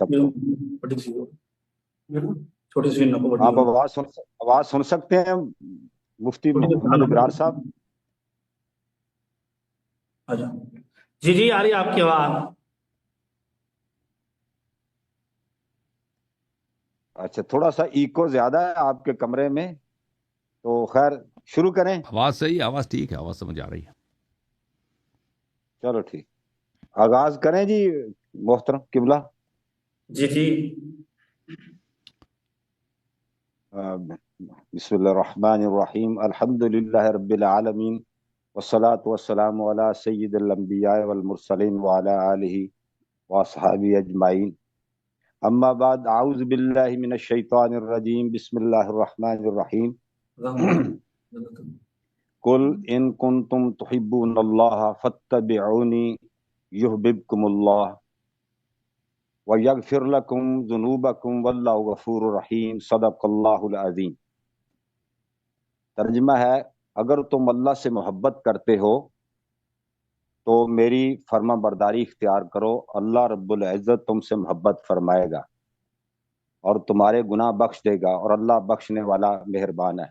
چھوٹی سی آپ آواز سن سکتے ہیں مفتی محمد ابرار صاحب؟ جی جی آ رہی آپ کی آواز. اچھا تھوڑا سا ایکو زیادہ ہے آپ کے کمرے میں، تو خیر شروع کریں. آواز صحیح، آواز ٹھیک ہے، آواز سمجھ آ رہی ہے. چلو ٹھیک، آغاز کریں جی محترم قبلہ. جی جی. بسم اللہ الرحمن الرحیم. الحمد للہ رب العالمین والصلاة والسلام علی سید الانبیاء والمرسلین وعلی آلہ واصحابہ اجمعین. اما بعد، اعوذ باللہ من الشیطان الرجیم. بسم اللہ الرحمن الرحیم. قل ان کنتم تحبون اللہ فاتبعونی یحببکم اللہ وَيَغْفِرْ لَكُمْ ذُنُوبَكُمْ وَاللَّهُ غَفُورٌ رَحِيمٌ. صدق اللہ العظیم. ترجمہ ہے، اگر تم اللہ سے محبت کرتے ہو تو میری فرما برداری اختیار کرو، اللہ رب العزت تم سے محبت فرمائے گا اور تمہارے گناہ بخش دے گا، اور اللہ بخشنے والا مہربان ہے.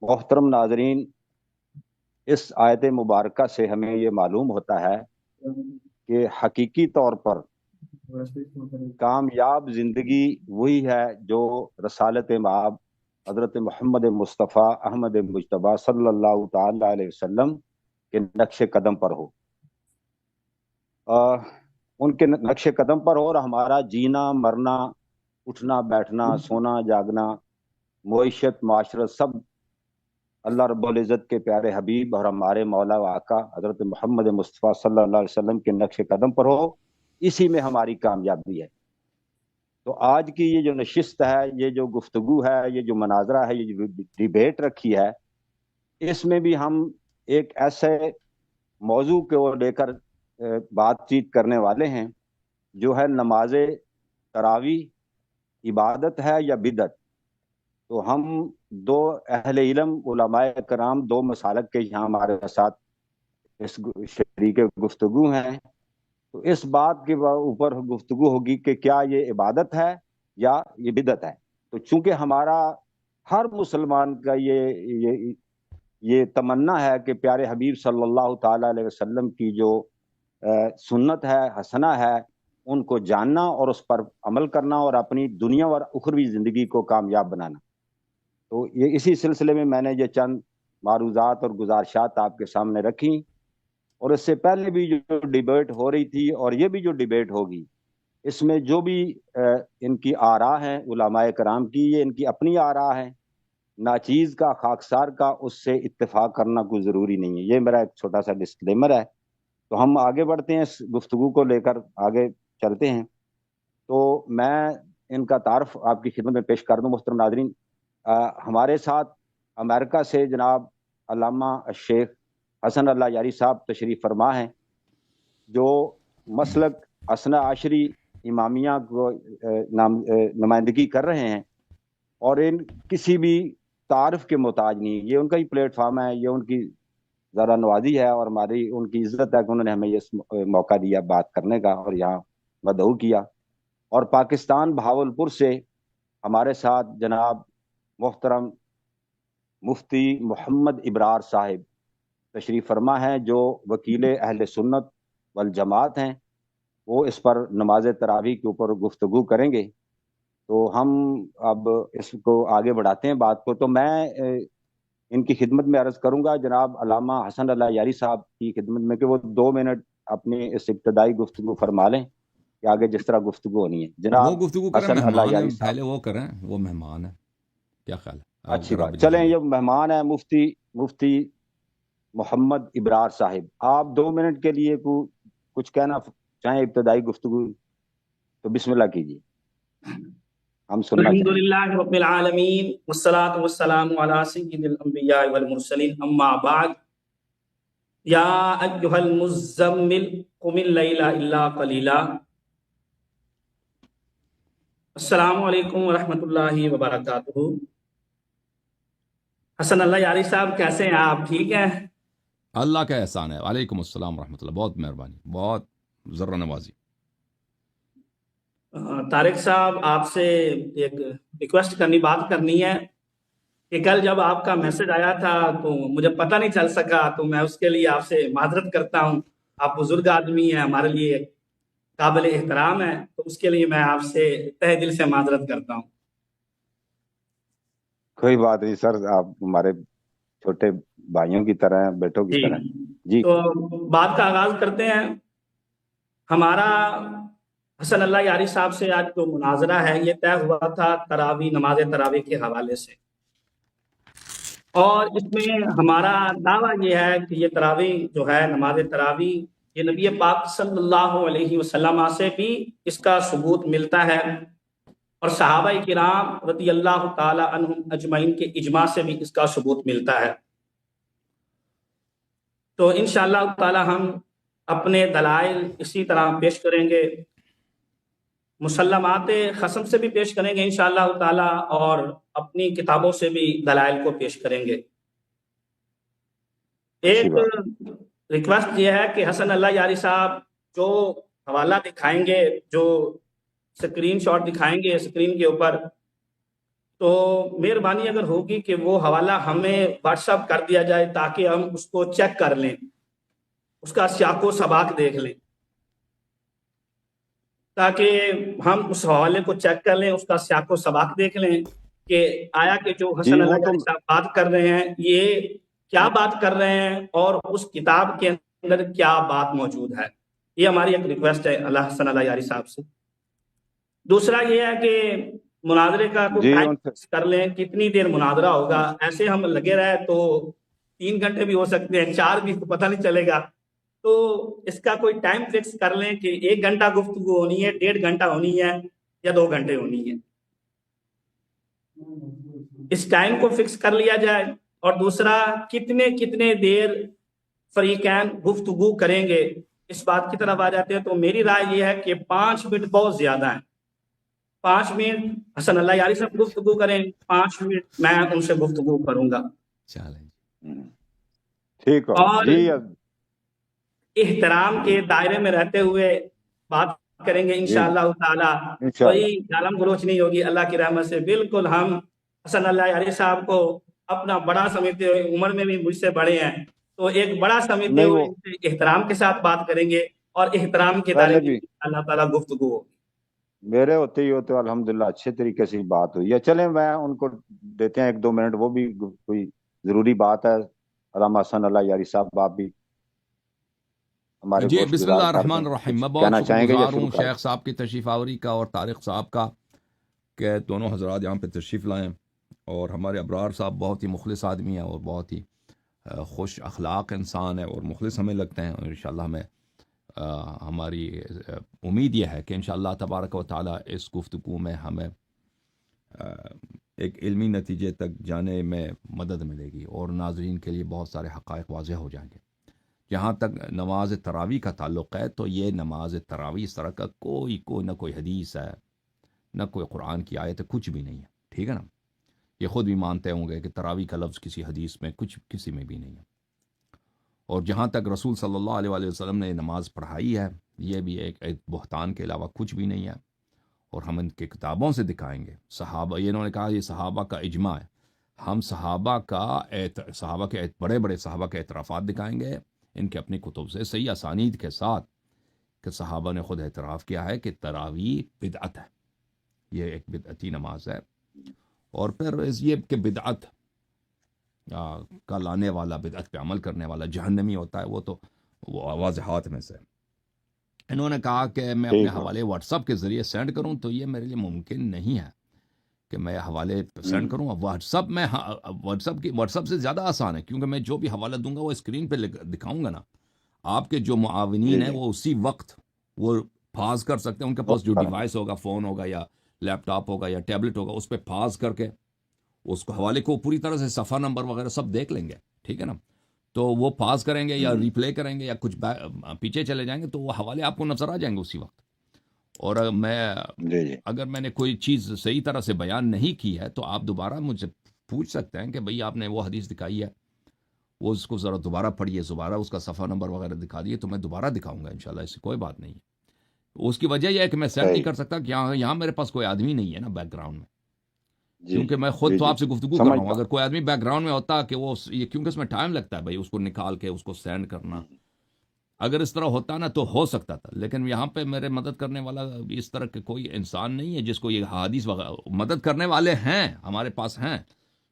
محترم ناظرین، اس آیت مبارکہ سے ہمیں یہ معلوم ہوتا ہے کہ حقیقی طور پر کامیاب زندگی وہی ہے جو رسالت مآب حضرت محمد مصطفیٰ احمد مجتبیٰ صلی اللہ تعالی علیہ وسلم کے نقش قدم پر ہو، ان کے نقش قدم پر ہو، اور ہمارا جینا مرنا، اٹھنا بیٹھنا، سونا جاگنا، معیشت معاشرت سب اللہ رب العزت کے پیارے حبیب اور ہمارے مولا و آقا حضرت محمد مصطفیٰ صلی اللہ علیہ وسلم کے نقش قدم پر ہو. اسی میں ہماری کامیابی ہے. تو آج کی یہ جو نشست ہے، یہ جو گفتگو ہے، یہ جو مناظرہ ہے، یہ جو ڈیبیٹ رکھی ہے، اس میں بھی ہم ایک ایسے موضوع کو لے کر بات چیت کرنے والے ہیں جو ہے نماز تراویح عبادت ہے یا بدعت. تو ہم دو اہل علم علماء کرام، دو مسالک کے یہاں ہمارے ساتھ اس شریک گفتگو ہیں. تو اس بات کے اوپر گفتگو ہوگی کہ کیا یہ عبادت ہے یا یہ بدعت ہے. تو چونکہ ہمارا ہر مسلمان کا یہ تمنا ہے کہ پیارے حبیب صلی اللہ تعالی علیہ وسلم کی جو سنت ہے، حسنہ ہے، ان کو جاننا اور اس پر عمل کرنا اور اپنی دنیا اور اخروی زندگی کو کامیاب بنانا. تو یہ اسی سلسلے میں نے یہ چند معروضات اور گزارشات آپ کے سامنے رکھی، اور اس سے پہلے بھی جو ڈیبیٹ ہو رہی تھی اور یہ بھی جو ڈیبیٹ ہوگی، اس میں جو بھی ان کی آراء ہیں علماء کرام کی، یہ ان کی اپنی آراء ہیں. ناچیز کا، خاکسار کا اس سے اتفاق کرنا کوئی ضروری نہیں ہے. یہ میرا ایک چھوٹا سا ڈسکلیمر ہے. تو ہم آگے بڑھتے ہیں، اس گفتگو کو لے کر آگے چلتے ہیں. تو میں ان کا تعارف آپ کی خدمت میں پیش کر دوں. محترم ناظرین، ہمارے ساتھ امریکہ سے جناب علامہ الشیخ حسن اللہ یاری صاحب تشریف فرما ہیں، جو مسلک اثنا عشری امامیہ کو نمائندگی کر رہے ہیں، اور ان کسی بھی تعارف کے محتاج نہیں. یہ ان کا ہی پلیٹ فارم ہے، یہ ان کی ذرا نوازی ہے، اور ہماری ان کی عزت ہے کہ انہوں نے ہمیں یہ موقع دیا بات کرنے کا اور یہاں مدعو کیا. اور پاکستان بہاولپور سے ہمارے ساتھ جناب محترم مفتی محمد ابرار صاحب تشریف فرما ہیں، جو وکیل اہل سنت والجماعت ہیں. وہ اس پر نماز تراویح کے اوپر گفتگو کریں گے. تو ہم اب اس کو آگے بڑھاتے ہیں بات کو. تو میں ان کی خدمت میں عرض کروں گا جناب علامہ حسن اللہ یاری صاحب کی خدمت میں کہ وہ 2 منٹ اپنی اس ابتدائی گفتگو فرما لیں کہ آگے جس طرح گفتگو ہونی ہے. جناب وہ گفتگو کریں، حسن اللہ مہمان یاری ہیں، صاحب پہلے وہ کریں، وہ مہمان ہیں. کیا خیال ہے؟ اچھی بات. چلیں، یہ مہمان ہے مفتی محمد ابرار صاحب. آپ 2 منٹ کے لیے کچھ کہنا چاہیں ابتدائی گفتگو، تو بسم اللہ کیجیے، ہم سننا چاہیں. الحمدللہ رب العالمین والصلاة والسلام علی سید الانبیاء والمرسلین، اما بعد. یا ایھا المزمل قم اللیل الا قلیلا. السلام علیکم ورحمۃ اللہ وبرکاتہ. حسن اللہ یاری صاحب کیسے ہیں آپ؟ ٹھیک ہیں؟ اللہ کا احسان ہے. وعلیکم السلام ورحمۃ اللہ. بہت مہربانی، بہت ذرہ نوازی. طارق صاحب آپ سے ایک ریکویسٹ کرنی بات کرنی ہے کہ کل جب آپ کا میسج آیا تھا تو مجھے پتہ نہیں چل سکا، تو میں اس کے لیے آپ سے معذرت کرتا ہوں. آپ بزرگ آدمی ہیں، ہمارے لیے قابل احترام ہے، تو اس کے لیے میں آپ سے تہ دل سے معذرت کرتا ہوں. کوئی بات نہیں سر، آپ ہمارے چھوٹے بھائیوں کی طرح ہیں، بیٹوں کی جی طرح. جی تو بات کا آغاز کرتے ہیں. ہمارا حسن اللہ یاری صاحب سے آج جو مناظرہ ہے یہ طے ہوا تھا تراویح، نماز تراویح کے حوالے سے، اور اس میں ہمارا دعویٰ یہ ہے کہ یہ تراویح جو ہے، نماز تراویح، یہ نبی پاک صلی اللہ علیہ وسلم سے بھی اس کا ثبوت ملتا ہے، اور صحابہ کرام رضی اللہ تعالی عنہم اجمعین کے اجماع سے بھی اس کا ثبوت ملتا ہے. تو انشاءاللہ تعالی ہم اپنے دلائل اسی طرح پیش کریں گے، مسلمات خصم سے بھی پیش کریں گے انشاءاللہ تعالی، اور اپنی کتابوں سے بھی دلائل کو پیش کریں گے. اچھی ایک بات. ریکویسٹ یہ ہے کہ حسن اللہ یاری صاحب جو حوالہ دکھائیں گے، جو سکرین شاٹ دکھائیں گے سکرین کے اوپر، تو مہربانی اگر ہوگی کہ وہ حوالہ ہمیں واٹس ایپ کر دیا جائے تاکہ ہم اس کو چیک کر لیں، اس کا سیاق و سباق دیکھ لیں، تاکہ ہم اس حوالے کو چیک کر لیں، اس کا سیاق و سباق دیکھ لیں کہ آیا کہ جو جی حسن وہ اللہ تو یاری صاحب بات کر رہے ہیں یہ کیا بات کر رہے ہیں، اور اس کتاب کے اندر کیا بات موجود ہے. یہ ہماری ایک ریکویسٹ ہے اللہ حسن اللہ یاری صاحب سے. دوسرا یہ ہے کہ مناظرے کا کوئی جی ٹائم ان سے فکس کر لیں، کتنی دیر مناظرہ ہوگا. ایسے ہم لگے رہے تو 3 گھنٹے بھی ہو سکتے ہیں، 4 بھی، پتہ نہیں چلے گا. تو اس کا کوئی ٹائم فکس کر لیں کہ 1 گھنٹہ گفتگو ہونی ہے، 1.5 گھنٹہ ہونی ہے، یا 2 گھنٹے ہونی ہے. اس ٹائم کو فکس کر لیا جائے. اور دوسرا، کتنے دیر فریقین گفتگو کریں گے، اس بات کی طرف آ جاتے ہیں. تو میری رائے یہ ہے کہ 5 منٹ بہت زیادہ ہیں. 5 منٹ حسن اللہ یاری صاحب گفتگو کریں، 5 منٹ میں ان سے گفتگو کروں گا. چلیں ٹھیک ہو اور جی. احترام کے دائرے میں رہتے ہوئے بات کریں گے جی انشاءاللہ تعالی. انشاءاللہ. کوئی گالم گلوچ نہیں ہوگی اللہ کی رحمت سے. بالکل ہم حسن اللہ یاری صاحب کو اپنا بڑا سمجھتے ہوئے، عمر میں بھی مجھ سے بڑے ہیں، تو ایک بڑا سمجھتے نہیں ہوئے وہ ان سے احترام کے ساتھ بات کریں گے، اور احترام کے دائرے پہلے میں بھی اللہ تعالیٰ گفتگو ہوگی. میرے ہوتے ہی ہوتے الحمدللہ اچھے طریقے سے بات ہوئی ہے. چلیں میں ان کو دیتے ہیں 1-2 منٹ، وہ بھی کوئی ضروری بات ہے. علامہ حسن اللہ یاری صاحب آپ بھی ہمارے جی. گوش بسم گزار اللہ کر دیں، الرحمن الرحیم. کچھ میں بہت کہنا شکر چاہیں گے یا گزار شروع ہوں کر شیخ دیں؟ صاحب کی تشریف آوری کا اور طارق صاحب کا کہ دونوں حضرات یہاں پہ تشریف لائیں. اور ہمارے ابرار صاحب بہت ہی مخلص آدمی ہیں اور بہت ہی خوش اخلاق انسان ہے اور مخلص ہمیں لگتے ہیں. اور انشاءاللہ ہمیں ہماری امید یہ ہے کہ انشاءاللہ تبارک و تعالی اس گفتگو میں ہمیں ایک علمی نتیجے تک جانے میں مدد ملے گی اور ناظرین کے لیے بہت سارے حقائق واضح ہو جائیں گے. جہاں تک نماز تراویح کا تعلق ہے تو یہ نماز تراویح اس طرح کا کوئی نہ کوئی حدیث ہے، نہ کوئی قرآن کی آیت ہے، کچھ بھی نہیں ہے. ٹھیک ہے نا؟ یہ خود بھی مانتے ہوں گے کہ تراویح کا لفظ کسی حدیث میں کسی میں بھی نہیں ہے. اور جہاں تک رسول صلی اللہ علیہ وآلہ وسلم نے نماز پڑھائی ہے یہ بھی ایک بہتان کے علاوہ کچھ بھی نہیں ہے. اور ہم ان کے کتابوں سے دکھائیں گے. صحابہ، یہ انہوں نے کہا یہ صحابہ کا اجماع ہے. ہم صحابہ کے بڑے بڑے صحابہ کے اعترافات دکھائیں گے ان کے اپنی کتب سے صحیح اسانید کے ساتھ کہ صحابہ نے خود اعتراف کیا ہے کہ تراویح بدعت ہے، یہ ایک بدعتی نماز ہے. اور پھر یہ کہ بدعت کا لانے والا، بدعت پہ عمل کرنے والا جہنمی ہوتا ہے، وہ تو وہ واضحات میں سے. انہوں نے کہا کہ میں اپنے ٹھیک ہو. حوالے واٹس ایپ کے ذریعے سینڈ کروں، تو یہ میرے لیے ممکن نہیں ہے کہ میں حوالے سینڈ کروں. اب واٹس ایپ سے زیادہ آسان ہے، کیونکہ میں جو بھی حوالہ دوں گا وہ اسکرین پہ دکھاؤں گا نا. آپ کے جو معاونین جی ہیں جی وہ اسی وقت وہ پاز کر سکتے ہیں. ان کے پاس جو ڈیوائس ہوگا، فون ہوگا یا لیپ ٹاپ ہوگا یا ٹیبلٹ ہوگا، اس پہ پاز کر کے اس کو حوالے کو پوری طرح سے صفحہ نمبر وغیرہ سب دیکھ لیں گے. ٹھیک ہے نا؟ تو وہ پاز کریں گے یا ریپلے کریں گے یا کچھ پیچھے چلے جائیں گے تو وہ حوالے آپ کو نظر آ جائیں گے اسی وقت. اور جی جی اگر میں نے کوئی چیز صحیح طرح سے بیان نہیں کی ہے تو آپ دوبارہ مجھ سے پوچھ سکتے ہیں کہ بھئی آپ نے وہ حدیث دکھائی ہے، وہ اس کو ذرا دوبارہ پڑھیے، دوبارہ اس کا صفحہ نمبر وغیرہ دکھا دیے تو میں دوبارہ دکھاؤں گا انشاءاللہ. اس سے کوئی بات نہیں ہے. تو اس کی وجہ یہ ہے کہ میں سیٹ نہیں صحیح کر سکتا کہ یہاں میرے پاس کوئی آدمی نہیں ہے نا بیک گراؤنڈ میں، جی کیونکہ میں خود جی تو جی آپ سے گفتگو کر رہا ہوں. سمجھتا اگر کوئی آدمی بیک گراؤنڈ میں ہوتا کہ وہ یہ، کیونکہ اس میں ٹائم لگتا ہے بھائی اس کو نکال کے اس کو سینڈ کرنا، ہوں اگر اس طرح ہوتا نا تو ہو سکتا تھا. لیکن یہاں پہ میرے مدد کرنے والا اس طرح کے کوئی انسان نہیں ہے جس کو یہ حدیث وغیرہ، مدد کرنے والے ہیں ہمارے پاس ہیں،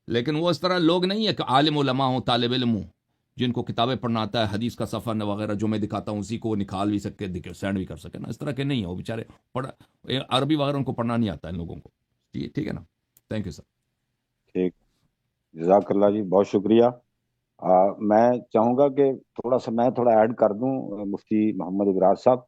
لیکن وہ اس طرح لوگ نہیں ہے کہ عالم علماء ہوں، طالب علم ہوں، جن کو کتابیں پڑھنا آتا ہے، حدیث کا صفحہ وغیرہ جو میں دکھاتا ہوں اسی کو وہ نکال بھی سکے، سینڈ بھی کر سکے نا. اس طرح کے نہیں ہیں وہ بیچارے، پڑھ عربی وغیرہ ان کو پڑھنا نہیں آتا ہے ان لوگوں کو. ٹھیک ہے نا. Thank you sir. ٹھیک، جزاک اللہ جی، بہت شکریہ. میں چاہوں گا کہ تھوڑا ایڈ کر دوں مفتی محمد ابرار صاحب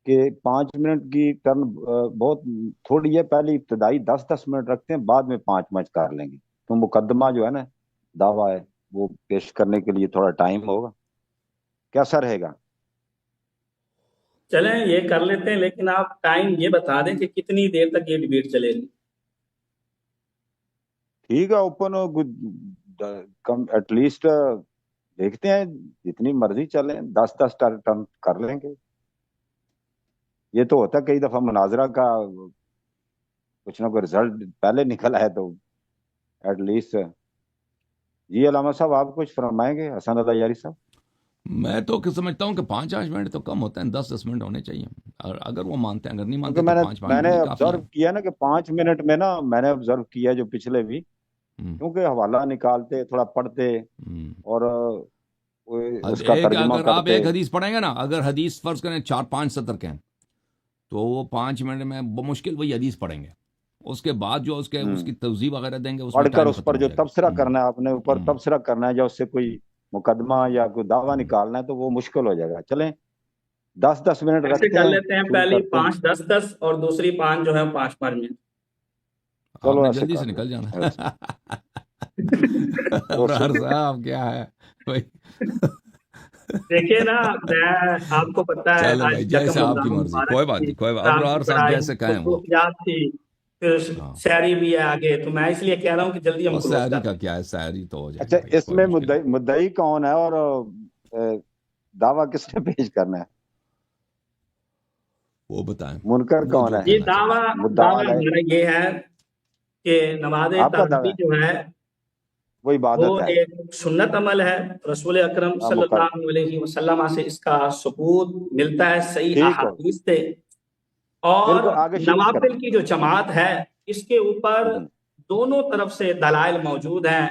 کہ 5 منٹ کی ٹرن بہت تھوڑی ہے. پہلی ابتدائی 10 منٹ رکھتے ہیں، بعد میں 5 منٹ کر لیں گے، تو مقدمہ جو ہے نا دعویٰ ہے وہ پیش کرنے کے لیے تھوڑا ٹائم ہوگا. کیسا رہے گا؟ چلیں یہ کر لیتے ہیں، لیکن آپ ٹائم یہ بتا دیں کہ کتنی دیر تک یہ ڈیبیٹ چلے گی. ٹھیک ہے، اوپن کم ایٹ لیسٹ دیکھتے ہیں جتنی مرضی چلیں، 10 ٹرن کر لیں گے. یہ تو ہوتا ہے کئی دفعہ مناظرہ کا کچھ نہ کوئی رزلٹ پہلے نکل آئے تو ایٹ لیسٹ. جی علامہ صاحب آپ کچھ فرمائیں گے؟ حسن اللہ یاری صاحب. میں تو سمجھتا ہوں کہ 5 منٹ تو کم ہوتے ہیں، 10 منٹ ہونے چاہیے. اور اگر وہ مانتے ہیں، اگر نہیں مانتے کیونکہ تو میں 5 منٹ نے بھی کافی آبزرو ہیں. کیا نا کہ 5 منٹ میں نا میں نے آبزرو کیا جو پچھلے بھی، کیونکہ حوالہ نکالتے تھوڑا پڑھتے اور اس کا ترجمہ اگر آپ کرتے. ایک حدیث پڑھیں گے نا، اگر حدیث فرض کریں 4-5 سطر کے ہیں تو وہ 5 منٹ میں بمشکل وہی حدیث پڑھیں گے. اس کے بعد جو اس کی توضیح وغیرہ دیں گے اس میں پڑھ کر ٹائم اس ختم پر ہو جو جائے گا. تبصرہ کرنا ہے، اپنے اوپر تبصرہ کرنا ہے، یا اس سے کوئی مقدمہ یا کوئی دعویٰ نکالنا ہے تو وہ مشکل ہو جائے گا. چلیں 10 منٹ ایسے رکھتے کر ہیں، لیتے ہیں، شروع پہلی کرتے ہیں. 5-10-10 اور دوسری 5 جو ہے 5 منٹ. آپ چلو نے ایسے جلدی سے کر نکل لیتے جانا. ہیں. ابرار صاحب کیا ہے بھائی. دیکھیے نا، میں آپ کو پتا ہے چلو بھائی آج جیسے یکم آپ کی رمضان مرضی، مبارک کوئی بات تھی، نہیں، کوئی بات. رام کی ابرار صاحب پڑھائی جیسے کہیں وہ. مصروفیات تھی، پھر ہاں، سحری بھی ہے آگے، تو میں اس لیے کہہ رہا ہوں کہ جلدی ہم اور کلوز سحری کر کا لیں. کیا ہے، سحری تو ہو جائے گی اچھا، بھائی، اس کوئی میں مشکل نہیں. مدعی کون ہے اور دعویٰ کس نے پیش کرنا ہے؟ وہ بتائیں، منکر وہ کون جو ہے؟ یہ کہنا چاہیں. مدعا علیہ ہمارا یہ ہے کہ نماز آپ کا تراویح دعویٰ ہے، جو ہے وہ وہ عبادت ہے. ایک سنت عمل ہے. رسول اکرم صلی اللہ علیہ وسلم سے اس کا ثبوت ملتا ہے صحیح ٹھیک ہو، احادیث سے. اور بالکل آگے شروع کرتے نوافل کی جو جماعت ہے اس کے اوپر ہیں. دونوں طرف سے دلائل موجود ہیں.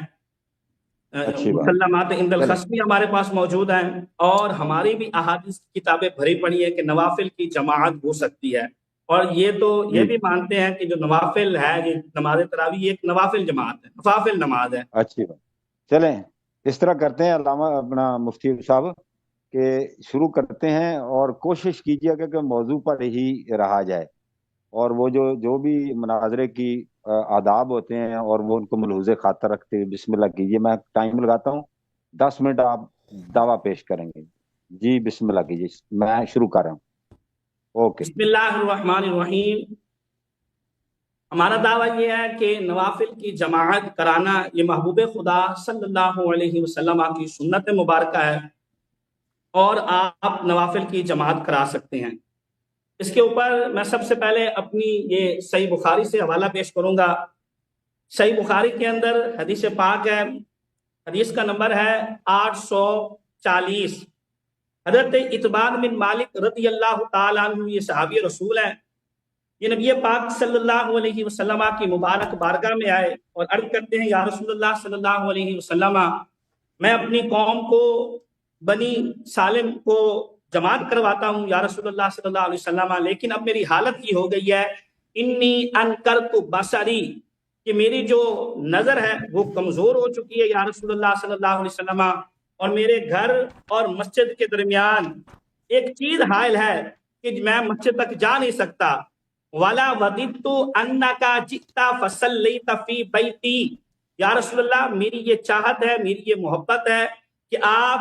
اچھی بات، مسلمات عند چلیں. الخصم بھی ہمارے پاس موجود ہیں، اور ہماری بھی احادیث کی کتابیں بھری پڑی ہیں کہ نوافل کی جماعت ہو سکتی ہے. اور یہ تو یہ جی بھی مانتے ہیں کہ جو نوافل ہے، یہ نماز تراویح یہ ایک نوافل جماعت ہے، نوافل نماز ہے. اچھی بات. چلیں اس طرح کرتے ہیں علامہ اپنا مفتی صاحب کہ شروع کرتے ہیں، اور کوشش کیجیے کہ موضوع پر ہی رہا جائے، اور وہ جو بھی مناظرے کی آداب ہوتے ہیں اور وہ ان کو ملحوظ خاطر رکھتے ہوئے بسم اللہ کیجیے. میں ٹائم لگاتا ہوں، 10 منٹ آپ دعویٰ پیش کریں گے. جی بسم اللہ کیجیے، میں شروع کر رہا ہوں. اوکے. بسم اللہ الرحمن الرحیم. ہمارا دعویٰ یہ ہے کہ نوافل کی جماعت کرانا یہ محبوب خدا صلی اللہ علیہ وسلم کی سنت مبارکہ ہے، اور آپ نوافل کی جماعت کرا سکتے ہیں. اس کے اوپر میں سب سے پہلے اپنی یہ صحیح بخاری سے حوالہ پیش کروں گا. صحیح بخاری کے اندر حدیث پاک ہے، حدیث کا نمبر ہے 840. حضرت اتبان بن مالک رضی اللہ تعالیٰ عنہ، یہ صحابی رسول ہیں، یہ نبی پاک صلی اللہ علیہ وسلم کی مبارک بارگاہ میں آئے اور عرض کرتے ہیں، یا رسول اللہ صلی اللہ علیہ وسلم، میں اپنی قوم کو، بنی سالم کو جماعت کرواتا ہوں یا رسول اللہ صلی اللہ علیہ وسلم، لیکن اب میری حالت یہ ہو گئی ہے، انی انکرت بصری، کہ میری جو نظر ہے وہ کمزور ہو چکی ہے یا رسول اللہ صلی اللہ علیہ وسلم، اور میرے گھر اور مسجد کے درمیان ایک چیز حائل ہے کہ میں مسجد تک جا نہیں سکتا. وَلَا وَدِدْتُ أَنَّكَ جِئْتَ فَصَلَّيْتَ فِي بَيْتِي، یا رسول اللہ میری یہ چاہت ہے، میری یہ محبت ہے کہ آپ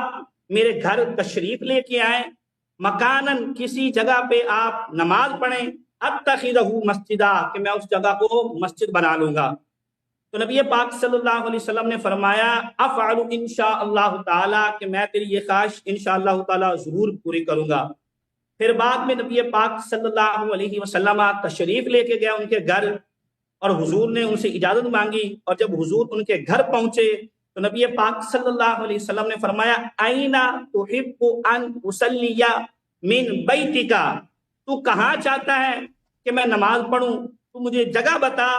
میرے گھر تشریف لے کے آئیں، مکاناً کسی جگہ پہ آپ نماز پڑھیں، اتخذہ مسجدہ، کہ میں اس جگہ کو مسجد بنا لوں گا. تو نبی پاک صلی اللہ علیہ وسلم نے فرمایا، افعل انشاء اللہ تعالی، کہ میں تیری یہ خواہش انشاء اللہ تعالی ضرور پوری کروں گا. پھر بعد میں نبی پاک صلی اللہ علیہ وسلم تشریف لے کے گیا ان کے گھر، اور حضور نے ان سے اجازت مانگی، اور جب حضور ان کے گھر پہنچے تو نبی پاک صلی اللہ علیہ وسلم نے فرمایا اینا تحب ان اصلی من بیتک، تو کہاں چاہتا ہے کہ میں نماز پڑھوں، تو مجھے جگہ بتا،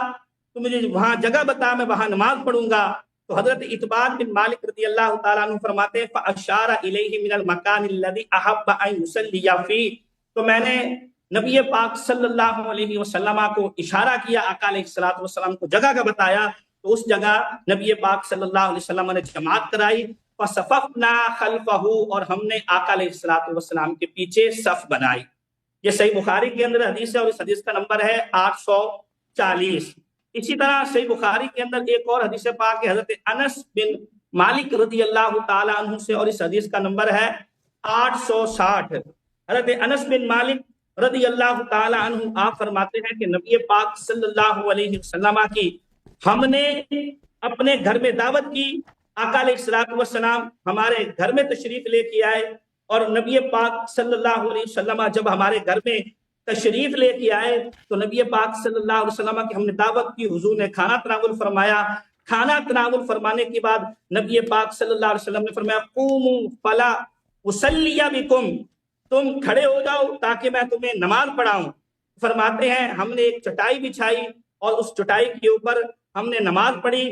تو مجھے وہاں جگہ بتا، میں وہاں نماز پڑھوں گا۔ تو حضرت اتبان بن مالک رضی اللہ تعالیٰ عنہ فرماتے ہیں فَأَشَارَ إِلَيْهِ مِنَ الْمَكَانِ الَّذِي أَحَبَّ أَن يُصَلِّيَ فِيهِ، تو میں نے نبی پاک صلی اللہ علیہ وسلم کو اشارہ کیا، آقا علیہ الصلوۃ والسلام کو جگہ کا بتایا، تو اس جگہ نبی پاک صلی اللہ علیہ وسلم نے جماعت کرائی، فَصَفَفْنَا خَلْفَهُ، اور ہم نے آقا علیہ الصلوۃ والسلام کے پیچھے صف بنائی۔ یہ صحیح بخاری کے اندر حدیث ہے، اور اس حدیث کا نمبر ہے 840۔ اسی طرح صحیح بخاری کے اندر ایک اور حدیث پاک ہے حضرت انس بن مالک رضی اللہ تعالی عنہ سے، اور اس حدیث کا نمبر ہے 860۔ حضرت انس بن مالک رضی اللہ تعالی عنہ آپ فرماتے ہیں کہ نبی پاک صلی اللہ علیہ وسلم کی ہم نے اپنے گھر میں دعوت کی، آقا علیہ الصلوۃ والسلام ہمارے گھر میں تشریف لے کے آئے، اور نبی پاک صلی اللہ علیہ وسلم جب ہمارے گھر میں تشریف لے کے آئے تو نبی پاک صلی اللہ علیہ وسلم کی ہم نے دعوت کی، حضور نے کھانا تناول فرمایا۔ کھانا تناول فرمانے کے بعد نبی پاک صلی اللہ علیہ وسلم نے فرمایا قوموا فلا اصلی بکم، تم کھڑے ہو جاؤ تاکہ میں تمہیں نماز پڑھاؤں۔ فرماتے ہیں ہم نے ایک چٹائی بچھائی، اور اس چٹائی کے اوپر ہم نے نماز پڑھی۔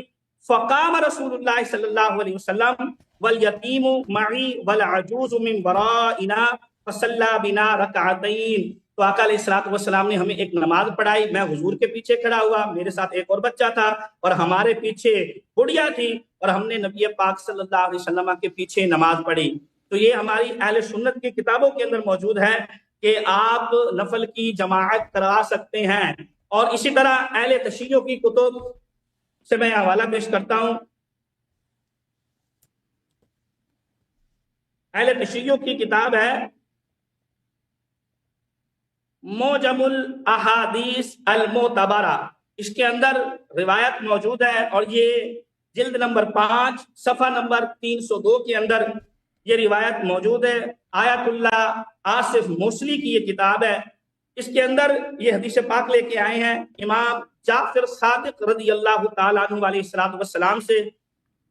فقام رسول اللہ صلی اللہ علیہ وسلم والیتیم معی والعجوز من ورائنا فصلی بنا رکعتین، تو آقا علیہ الصلوۃ والسلام نے ہمیں ایک نماز پڑھائی، میں حضور کے پیچھے کھڑا ہوا، میرے ساتھ ایک اور بچہ تھا، اور ہمارے پیچھے بڑھیا تھی، اور ہم نے نبی پاک صلی اللہ علیہ وسلم کے پیچھے نماز پڑھی۔ تو یہ ہماری اہل سنت کی کتابوں کے اندر موجود ہے کہ آپ نفل کی جماعت کرا سکتے ہیں۔ اور اسی طرح اہل تشیع کی کتب سے میں حوالہ پیش کرتا ہوں۔ اہل تشیع کی کتاب ہے موجم الاحادیث المعتبرہ، اس کے اندر روایت موجود ہے، اور یہ جلد نمبر 5 صفحہ نمبر 302 کے اندر یہ روایت موجود ہے۔ آیت اللہ آصف موصلی کی یہ کتاب ہے، اس کے اندر یہ حدیث پاک لے کے آئے ہیں امام جعفر صادق رضی اللہ تعالیٰ عنہ علیہ الصلوۃ والسلام سے۔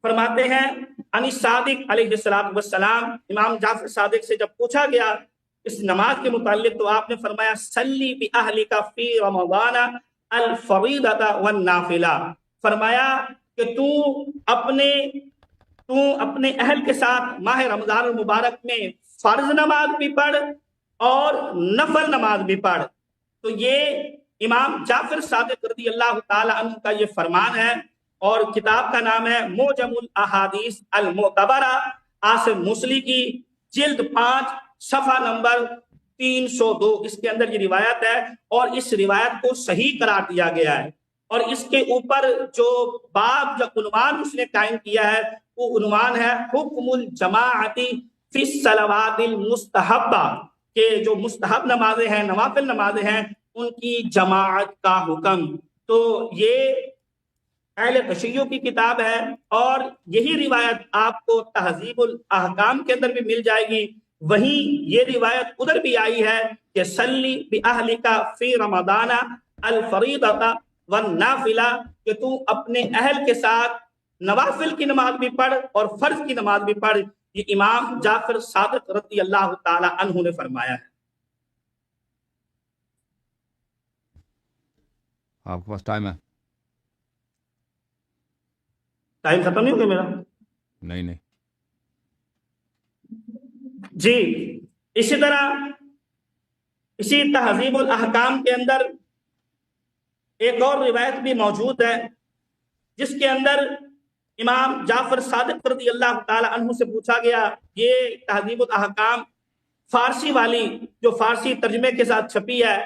فرماتے ہیں انی صادق علیہ الصلوۃ والسلام، امام جعفر صادق سے جب پوچھا گیا اس نماز کے متعلق تو آپ نے فرمایا صلی بأہلک فی رمضان الفریضۃ والنافلہ، فرمایا کہ تو اپنے اہل کے ساتھ ماہ رمضان المبارک میں فرض نماز بھی پڑھ اور نفل نماز بھی پڑھ۔ تو یہ امام جعفر صادق رضی اللہ تعالی عنہ کا یہ فرمان ہے، اور کتاب کا نام ہے موجم الاحادیث المعتبرہ، آصف موصلی کی، جلد 5 صفحہ نمبر 302، اس کے اندر یہ روایت ہے، اور اس روایت کو صحیح قرار دیا گیا ہے۔ اور اس کے اوپر جو باب جو عنوان اس نے قائم کیا ہے وہ عنوان ہے حکم الجماعت فی الصلوات المستحبہ، کہ جو مستحب نمازیں ہیں، نوافل نمازیں ہیں، ان کی جماعت کا حکم۔ تو یہ اہل تشیع کی کتاب ہے، اور یہی روایت آپ کو تہذیب الاحکام کے اندر بھی مل جائے گی۔ وہیں یہ روایت ادھر بھی آئی ہے کہ صلی بأہلک فی رمضان الفریضۃ والنافلہ، کہ تو اپنے اہل کے ساتھ نوافل کی نماز بھی پڑھ اور فرض کی نماز بھی پڑھ۔ یہ امام جعفر صادق رضی اللہ تعالی عنہ نے فرمایا ہے۔ آپ کے پاس ٹائم ہے؟ ٹائم ختم نہیں ہو گیا میرا؟ نہیں۔ جی، اسی طرح اسی تہذیب الاحکام کے اندر ایک اور روایت بھی موجود ہے، جس کے اندر امام جعفر صادق رضی اللہ تعالی عنہ سے پوچھا گیا، یہ تہذیب الاحکام فارسی والی جو فارسی ترجمے کے ساتھ چھپی ہے،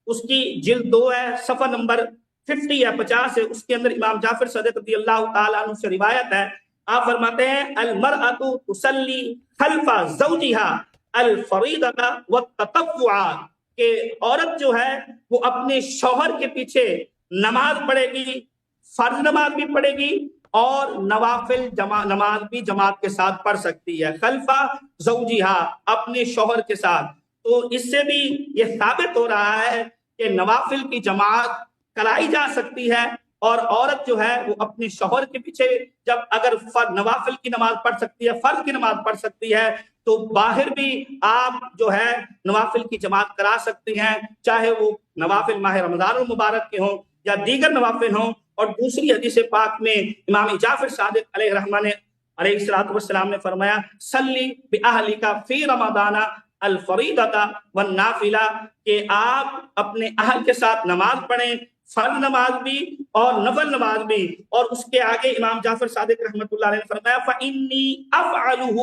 اس کی جلد 2 ہے، صفحہ نمبر 50 یا 50 ہے، اس کے اندر امام جعفر صادق رضی اللہ تعالی عنہ سے روایت ہے۔ آپ فرماتے ہیں المرأۃ تصلی خلف زوجها الفریضۃ والتطوع، کہ عورت جو ہے وہ اپنے شوہر کے پیچھے نماز پڑھے گی، فرض نماز بھی پڑھے گی اور نوافل نماز بھی جماعت کے ساتھ پڑھ سکتی ہے۔ خلف زوجها، اپنے شوہر کے ساتھ۔ تو اس سے بھی یہ ثابت ہو رہا ہے کہ نوافل کی جماعت کرائی جا سکتی ہے، اور عورت جو ہے وہ اپنے شوہر کے پیچھے جب اگر نوافل کی نماز پڑھ سکتی ہے، فرض کی نماز پڑھ سکتی ہے، تو باہر بھی آپ جو ہے نوافل کی جماعت کرا سکتی ہیں، چاہے وہ نوافل ماہ رمضان المبارک کے ہوں یا دیگر نوافل ہوں۔ اور دوسری حدیث پاک میں امام جعفر صادق علیہ الرحمہ علیہ الصلوۃ والسلام نے فرمایا صلی بأہلک فی رمضان الفریضۃ والنافلہ، کہ آپ اپنے اہل کے ساتھ نماز پڑھیں، فرض نماز بھی اور نفل نماز بھی۔ اور اس کے آگے امام جعفر صادق رحمۃ اللہ علیہ نے فرمایا فإنی افعلہ،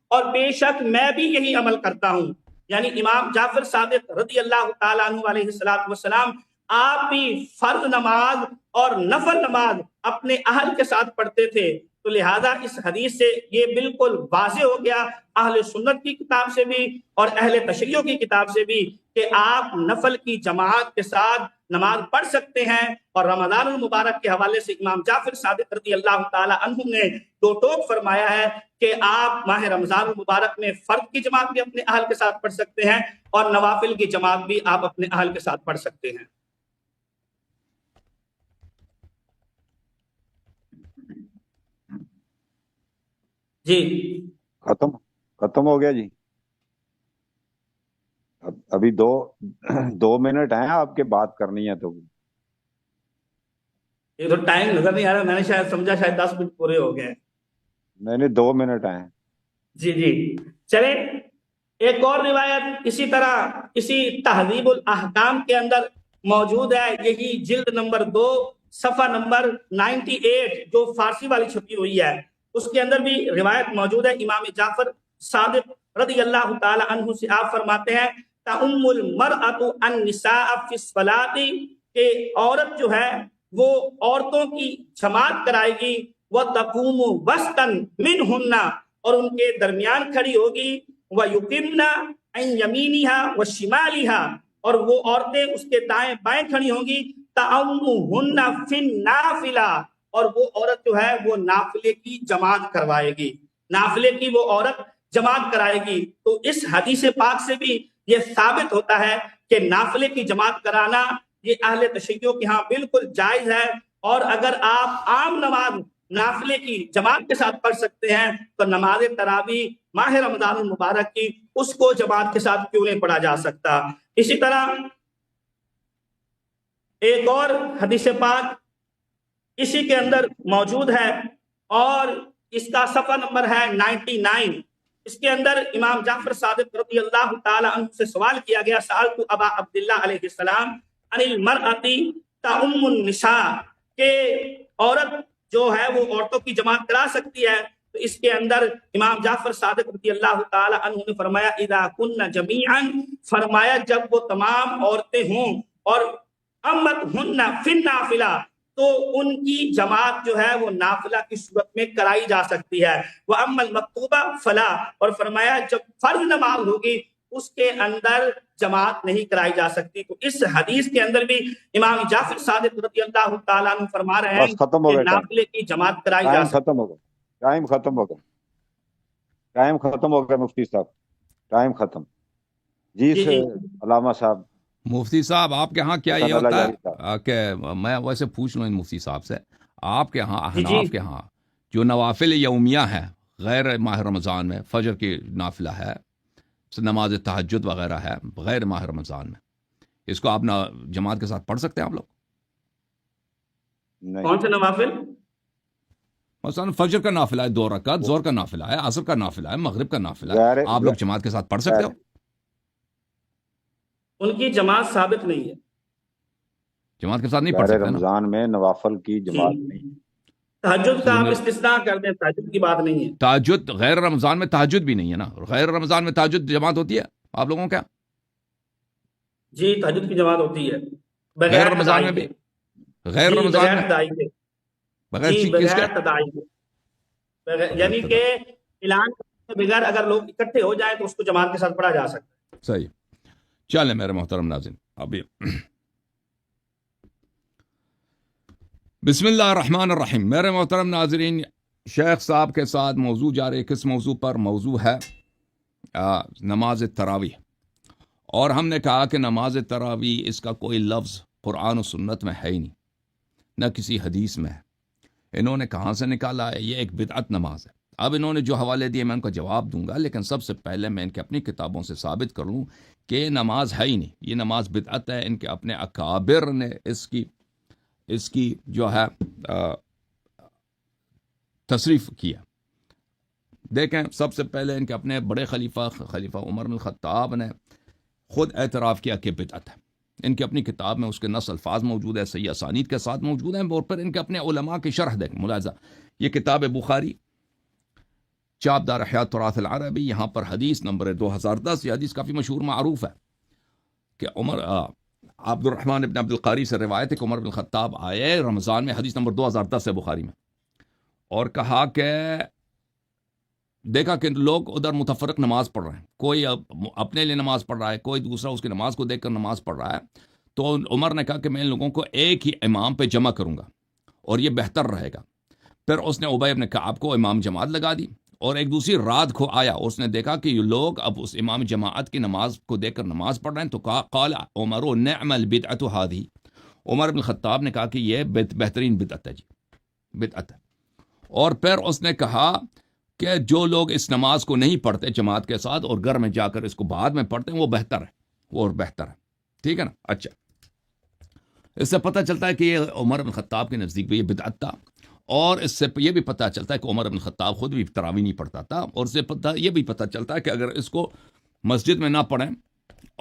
اور بے شک میں بھی یہی عمل کرتا ہوں۔ یعنی امام جعفر صادق رضی اللہ تعالیٰ عنہ علیہ الصلوۃ والسلام آپ بھی فرض نماز اور نفل نماز اپنے اہل کے ساتھ پڑھتے تھے۔ تو لہذا اس حدیث سے یہ بالکل واضح ہو گیا اہل سنت کی کتاب سے بھی اور اہل تشیع کی کتاب سے بھی کہ آپ نفل کی جماعت کے ساتھ نماز پڑھ سکتے ہیں۔ اور رمضان المبارک کے حوالے سے امام جعفر صادق رضی اللہ تعالی عنہ نے دو ٹوک فرمایا ہے کہ آپ ماہ رمضان المبارک میں فرض کی جماعت بھی اپنے اہل کے ساتھ پڑھ سکتے ہیں اور نوافل کی جماعت بھی آپ اپنے اہل کے ساتھ پڑھ سکتے ہیں۔ جی ختم ہو گیا جی؟ ابھی دو منٹ ہیں آپ کے بات کرنی ہے تو یہ تو ٹائم نظر نہیں آ رہا، میں نے شاید سمجھا شاید 10 منٹ پورے ہو گئے ہیں۔ میں نے 2 منٹ ہیں۔ جی چلے ایک اور روایت اسی طرح اسی تہذیب الاحکام کے اندر موجود ہے، یہی جلد نمبر 2 صفحہ نمبر 98 جو فارسی والی چھپی ہوئی ہے، اس کے اندر بھی روایت موجود ہے۔ امام جعفر صادق رضی اللہ تعالی عنہ سے آپ فرماتے ہیں تَأُمُّ الْمَرْأَةُ النِّسَاءَ فِي الصَّلَاةِ، کہ عورت جو ہے وہ عورتوں کی جماعت کرائے گی، وَتَقُومُ وَسْطًا مِنْهُنَّ، اور ان کے درمیان کھڑی ہوگی، وَيُقِمْنَ عَنْ يَمِينِهَا وَشِمَالِهَا، اور وہ عورتیں اس کے دائیں بائیں کھڑی ہوں گی، تَأُمُّهُنَّ فِي النَّافِلَةِ، اور وہ عورت جو ہے وہ نافلے کی جماعت کروائے گی، نافلے کی وہ عورت جماعت کرائے گی۔ تو اس حدیث پاک سے بھی یہ ثابت ہوتا ہے کہ نافلے کی جماعت کرانا یہ اہل تشیع کے ہاں بالکل جائز ہے، اور اگر آپ عام نماز نافلے کی جماعت کے ساتھ پڑھ سکتے ہیں تو نماز تراویح ماہ رمضان المبارک کی اس کو جماعت کے ساتھ کیوں نہیں پڑھا جا سکتا۔ اسی طرح ایک اور حدیث پاک اسی کے اندر موجود ہے اور اس کا صفحہ نمبر ہے 99۔ اس کے اندر امام جعفر صادق رضی اللہ تعالی عنہ سے سوال کیا گیا، سألت ابا عبداللہ علیہ السلام عن المرأة تأم النساء، کہ عورت جو ہے وہ عورتوں کی جماعت کرا سکتی ہے؟ تو اس کے اندر امام جعفر صادق رضی اللہ تعالی عنہ نے فرمایا اذا کن جمیعا، فرمایا جب وہ تمام عورتیں ہوں، اور امتہن فی النافلہ، تو ان کی جماعت جو ہے وہ نافلہ کی صورت میں کرائی جا سکتی ہے، وَأَمَّا الْمَكْتُوبَ فَلَا، اور فرمایا جب فرض نماز ہوگی اس کے اندر جماعت نہیں کرائی جا سکتی۔ تو اس حدیث کے اندر بھی امام جعفر صادق رضی اللہ تعالیٰ عنہ فرما رہے ہیں کہ نافلے کی جماعت کرائی جا سکتی۔ ختم ہو گیا، ٹائم ختم ہو گیا مفتی صاحب، ٹائم ختم۔ جی علامہ صاحب۔ مفتی صاحب آپ کے ہاں کیا یہ ہوتا ہے کہ میں ویسے پوچھ لوں ان مفتی صاحب سے، آپ کے ہاں احناف کے ہاں جو نوافل یومیہ ہے غیر ماہ رمضان میں، فجر کی نافلہ ہے، نماز تہجد وغیرہ ہے غیر ماہ رمضان میں، اس کو آپ جماعت کے ساتھ پڑھ سکتے ہیں آپ لوگ؟ کون سے نوافل؟ مثلا فجر کا نافلہ ہے 2 رکعت، ظہر کا نافلہ ہے، عصر کا نافلہ ہے، مغرب کا نافلہ ہے، آپ لوگ جماعت کے ساتھ پڑھ سکتے ہو؟ ان کی جماعت ثابت نہیں ہے، جماعت کے ساتھ نہیں پڑھ سکتے رمضان میں نوافل کی جماعت نہیں۔ تہجد کا آپ استثناء کر دیں، تہجد کی بات نہیں ہے۔ تہجد غیر رمضان میں تہجد بھی نہیں ہے نا، غیر رمضان میں تہجد جماعت ہوتی ہے آپ لوگوں کیا؟ جی تہجد کی جماعت ہوتی ہے غیر رمضان میں بھی، غیر رمضان میں بغیر تداعی کے، یعنی کہ اعلان کے بغیر اگر لوگ اکٹھے ہو جائیں تو اس کو جماعت کے ساتھ پڑھا جا سکتا ہے۔ صحیح۔ چلیں میرے محترم ناظرین، ابھی بسم اللہ الرحمن الرحیم۔ میرے محترم ناظرین، شیخ صاحب کے ساتھ موضوع جاری، کس موضوع پر؟ موضوع ہے نماز تراویح، اور ہم نے کہا کہ نماز تراویح اس کا کوئی لفظ قرآن و سنت میں ہے ہی نہیں، نہ کسی حدیث میں ہے، انہوں نے کہاں سے نکالا ہے؟ یہ ایک بدعت نماز ہے۔ اب انہوں نے جو حوالے دیے میں ان کا جواب دوں گا، لیکن سب سے پہلے میں ان کے اپنی کتابوں سے ثابت کر لوں کہ یہ نماز ہے ہی نہیں، یہ نماز بدعت ہے۔ ان کے اپنے اکابر نے اس کی جو ہے تصریف کیا۔ دیکھیں، سب سے پہلے ان کے اپنے بڑے خلیفہ عمر بن الخطاب نے خود اعتراف کیا کہ بدعت ہے۔ ان کی اپنی کتاب میں اس کے نص الفاظ موجود ہے، صحیح اسانید کے ساتھ موجود ہیں، اور پھر ان کے اپنے علماء کی شرح دیکھیں، ملاحظہ، یہ کتاب بخاری چاپ دار احیاء تراث العربی، یہاں پر حدیث نمبر 2010، یہ حدیث کافی مشہور معروف ہے کہ عبد الرحمن ابن عبد القاری سے روایت ہے کہ عمر بن الخطاب آئے رمضان میں، حدیث نمبر 2010 ہے بخاری میں، اور کہا کہ دیکھا کہ لوگ ادھر متفرق نماز پڑھ رہے ہیں، کوئی اپنے لیے نماز پڑھ رہا ہے، کوئی دوسرا اس کی نماز کو دیکھ کر نماز پڑھ رہا ہے، تو عمر نے کہا کہ میں ان لوگوں کو ایک ہی امام پہ جمع کروں گا اور یہ بہتر رہے گا۔ پھر اس نے ابی بن کعب کو امام جماعت لگا دی، اور ایک دوسری رات کو آیا، اس نے دیکھا کہ یہ لوگ اب اس امام جماعت کی نماز کو دیکھ کر نماز پڑھ رہے ہیں، تو کہا قال عمر نعم البدعۃ هذه، عمر بن الخطاب نے کہا کہ یہ بہترین بدعت ہے، جی بدعت ہے۔ اور پھر اس نے کہا کہ جو لوگ اس نماز کو نہیں پڑھتے جماعت کے ساتھ اور گھر میں جا کر اس کو بعد میں پڑھتے ہیں، وہ بہتر ہے، وہ اور بہتر ہے، ٹھیک ہے نا۔ اچھا، اس سے پتہ چلتا ہے کہ یہ عمر بن الخطاب کے نزدیک بھی یہ بدعت تھا، اور اس سے یہ بھی پتہ چلتا ہے کہ عمر بن الخطاب خود بھی تراویح نہیں پڑھتا تھا، اور اس سے یہ بھی پتہ چلتا ہے کہ اگر اس کو مسجد میں نہ پڑھیں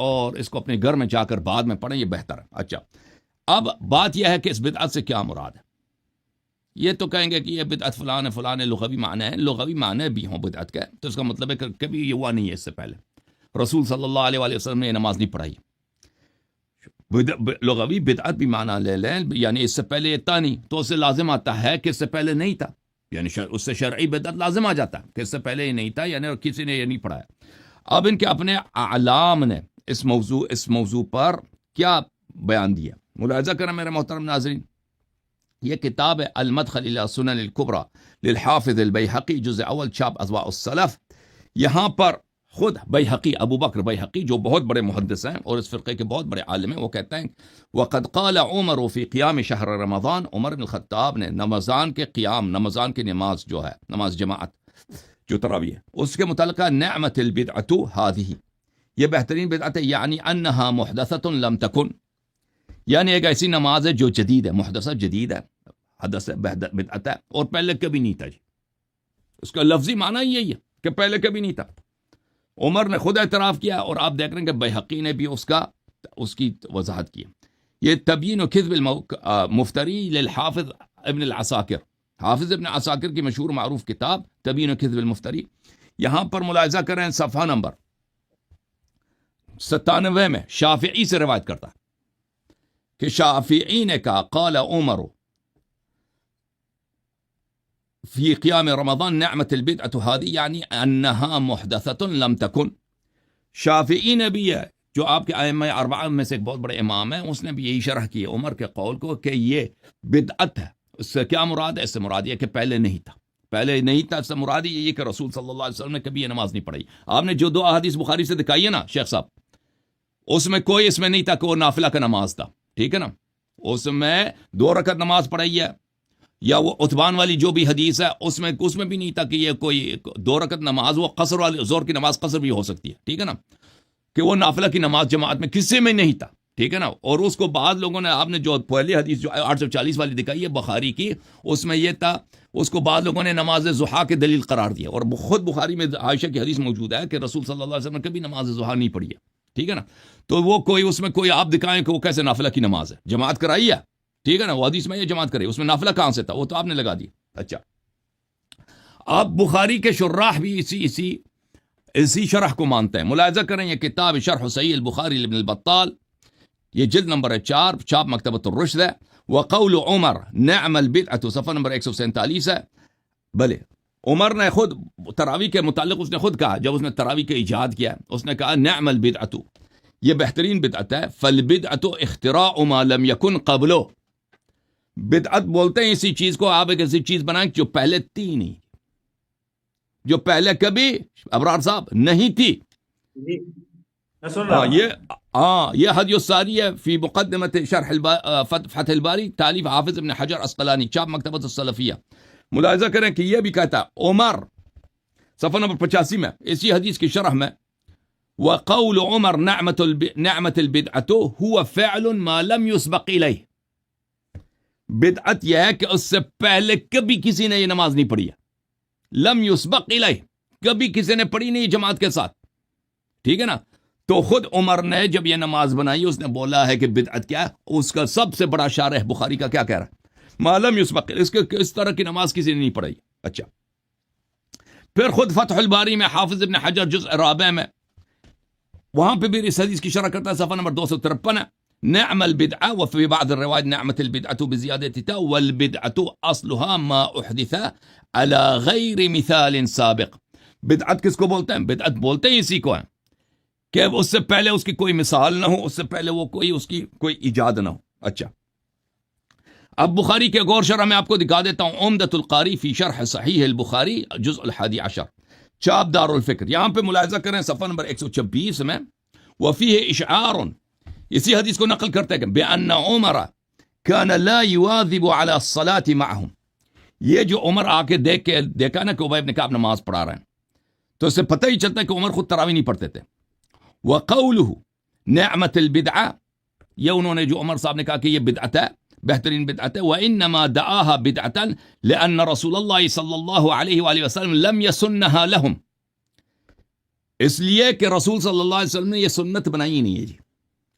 اور اس کو اپنے گھر میں جا کر بعد میں پڑھیں، یہ بہتر ہے۔ اچھا، اب بات یہ ہے کہ اس بدعت سے کیا مراد ہے؟ یہ تو کہیں گے کہ یہ بدعت فلاں لغوی معنی ہے، لغوی معنی بھی ہوں بدعت کے، تو اس کا مطلب ہے کہ کبھی یہ ہوا نہیں ہے، اس سے پہلے رسول صلی اللہ علیہ وآلہ وسلم نے یہ نماز نہیں پڑھائی۔ لغوی بدعت بھی معنی لے لیں، یعنی اس سے پہلے یہ تھا نہیں، تو اس سے لازم آتا ہے کہ اس سے پہلے نہیں تھا، یعنی اس سے شرعی بدعت لازم آ جاتا ہے کہ اس سے پہلے یہ نہیں تھا، یعنی کسی نے یہ نہیں پڑھایا۔ اب ان کے اپنے اعلام نے اس موضوع پر کیا بیان دیا، ملاحظہ کریں میرے محترم ناظرین۔ یہ کتاب ہے المدخل الی سنن الکبری للحافظ البیہقی، جزء اول، چھاپ اضواء السلف۔ یہاں پر خود بیہقی، ابو بکر بیہقی، جو بہت بڑے محدث ہیں اور اس فرقے کے بہت بڑے عالم ہیں، وہ کہتے ہیں وقد قال عمر فی قیام شہر رمضان، عمر بن الخطاب نے رمضان کے قیام، رمضان کی نماز جو ہے، نماز جماعت جو تراویح ہے، اس کے متعلق نعمت البدعۃ هذه، یہ بہترین بدعت ہے، یعنی انہا محدثۃ لم تکن، یعنی ایک ایسی نماز ہے جو جدید ہے، محدثہ جدید ہے، حدث بدعت ہے، اور پہلے کبھی نہیں تھا۔ جی اس کا لفظی معنی یہی ہے کہ پہلے کبھی نہیں تھا۔ عمر نے خود اعتراف کیا، اور آپ دیکھ رہے ہیں کہ بیہقی نے بھی اس کی وضاحت کی۔ یہ تبیین و کذب المفتری للحافظ ابن العساکر، حافظ ابن عساکر کی مشہور معروف کتاب تبیین و کذب المفتری، یہاں پر ملاحظہ کریں صفحہ نمبر 97 میں شافعی سے روایت کرتا ہے کہ شافعی نے کہا قال عمر فی قیام رمضان نعمت البدعۃ هذه، یعنی انہا محدثۃ لم تکن۔ شافعی نے بھی ہے، جو آپ کے ائمہ اربعہ میں سے ایک بہت بڑے امام ہیں، اس نے بھی یہی شرح کی ہے عمر کے قول کو کہ یہ بدعت ہے۔ اس سے کیا مراد ہے؟ اس سے مراد یہ کہ پہلے نہیں تھا، پہلے نہیں تھا، اس سے مراد یہ کہ رسول صلی اللہ علیہ وسلم نے کبھی یہ نماز نہیں پڑھائی۔ آپ نے جو دو احادیث بخاری سے دکھائی ہے نا شیخ صاحب، اس میں کوئی اس میں نہیں تھا کہ وہ نافلہ کا نماز تھا، ٹھیک ہے نا، اس میں 2 رکعت نماز پڑھائی ہے، یا وہ عتبان والی جو بھی حدیث ہے اس میں بھی نہیں تھا کہ یہ کوئی 2 رکعت نماز، وہ قصر والی زور کی نماز قصر بھی ہو سکتی ہے، ٹھیک ہے نا، کہ وہ نافلہ کی نماز جماعت میں کسی میں نہیں تھا، ٹھیک ہے نا۔ اور اس کو بعض لوگوں نے، آپ نے جو پہلی حدیث جو 840 والی دکھائی ہے بخاری کی، اس میں یہ تھا، اس کو بعض لوگوں نے نماز ضحیٰ کے دلیل قرار دیا، اور خود بخاری میں عائشہ کی حدیث موجود ہے کہ رسول صلی اللہ علیہ وسلم نے کبھی نماز ضحیٰ نہیں پڑھی ہے، ٹھیک ہے نا۔ تو وہ اس میں کوئی آپ دکھائیں کہ وہ کیسے نافلہ کی نماز ہے، جماعت کرائی ہے، ٹھیک ہے نا، وہ حدیث میں یہ جماعت کرے، اس میں نافلہ کہاں سے تھا؟ وہ تو آپ نے لگا دی۔ اچھا، آپ بخاری کے شراح بھی اسی شرح کو مانتے ہیں، ملاحظہ کریں یہ کتاب شرح صحیح البخاری لابن البطال، یہ جلد نمبر 4، چھاپ مکتبۃ الرشد ہے۔ وقول عمر نعم البدعۃ، صفحہ نمبر 147 ہے۔ بلے عمر نے خود تراویح کے متعلق اس نے خود کہا، جب اس نے تراویح کا ایجاد کیا، اس نے کہا نعم البدعۃ، یہ بہترین بدعت ہے، فالبدعۃ اختراع ما لم یکن قبلہ، بدعت بولتے ہیں اسی چیز کو، آپ ایک ایسی چیز بنائیں جو پہلے تھی نہیں، جو پہلے کبھی ابرار صاحب نہیں تھی۔ جی میں سن رہا ہوں. یہ حدی الساری ہے فی مقدمت شرح فتح الباری، تالیف حافظ ابن حجر اسقلانی، چاپ مکتبۃ السلفیہ. ملاحظہ کریں کہ یہ بھی کہتا ہے عمر، صفحہ نمبر 85 میں اسی حدیث کی شرح میں، وقول عمر نعمت البدعۃ هو فعل ما لم يسبق الیہ. بدعت یہ ہے کہ اس سے پہلے کبھی کسی نے یہ نماز نہیں پڑھی ہے. لم یسبق الیہ، کبھی کسی نے پڑھی نہیں جماعت کے ساتھ. ٹھیک ہے نا. تو خود عمر نے جب یہ نماز بنائی اس نے بولا ہے کہ بدعت کیا ہے. اس کا سب سے بڑا شارح بخاری کا کیا کہہ رہا ہے؟ ما لم یسبق، اس طرح کی نماز کسی نے نہیں پڑھائی. اچھا، پھر خود فتح الباری میں حافظ ابن حجر جزء رابع میں وہاں پہ بھی اس حدیث کی شرح کرتا ہے، صفحہ نمبر 253 ہے. نعم البدعة وفي بعض الروايات نعمة البدعة بزيادة تاء، والبدعة أصلها ما أحدث على غير مثال سابق. بدعت کس کو بولتے ہیں؟ بدعت بولتے ہیں اسی کو ہیں کہ اس سے پہلے اس کی کوئی مثال نہ ہو، اس سے پہلے وہ اس کی کوئی ایجاد نہ ہو. اچھا، اب بخاری کے غور شرح میں آپ کو دکھا دیتا ہوں. عمدۃ القاری فی شرح صحیح البخاری جزء الحادی عشر، چاپ دار الفکر. یہاں پہ ملاحظہ کریں صفحہ نمبر 126 میں، وفیہ اشعار، اسی حدیث کو نقل کرتے ہیں، بأن عمر كان لا يواظب على الصلاة معهم. یہ جو عمر آ کے دیکھا نا کہ ابی بن کعب نماز پڑھا رہے ہیں، تو اس سے پتہ ہی چلتا ہے کہ عمر خود تراویح نہیں پڑھتے تھے. وقوله نعمت البدعہ، یہ انہوں نے جو عمر صاحب نے کہا کہ یہ بدعت ہے، بہترین بدعت ہے. وانما دعاها بدعة لان رسول اللہ صلی اللہ علیہ وآلہ وسلم لم يسنها لهم، اس لیے کہ رسول صلی اللہ علیہ وسلم نے یہ سنت بنائی نہیں ہے. جی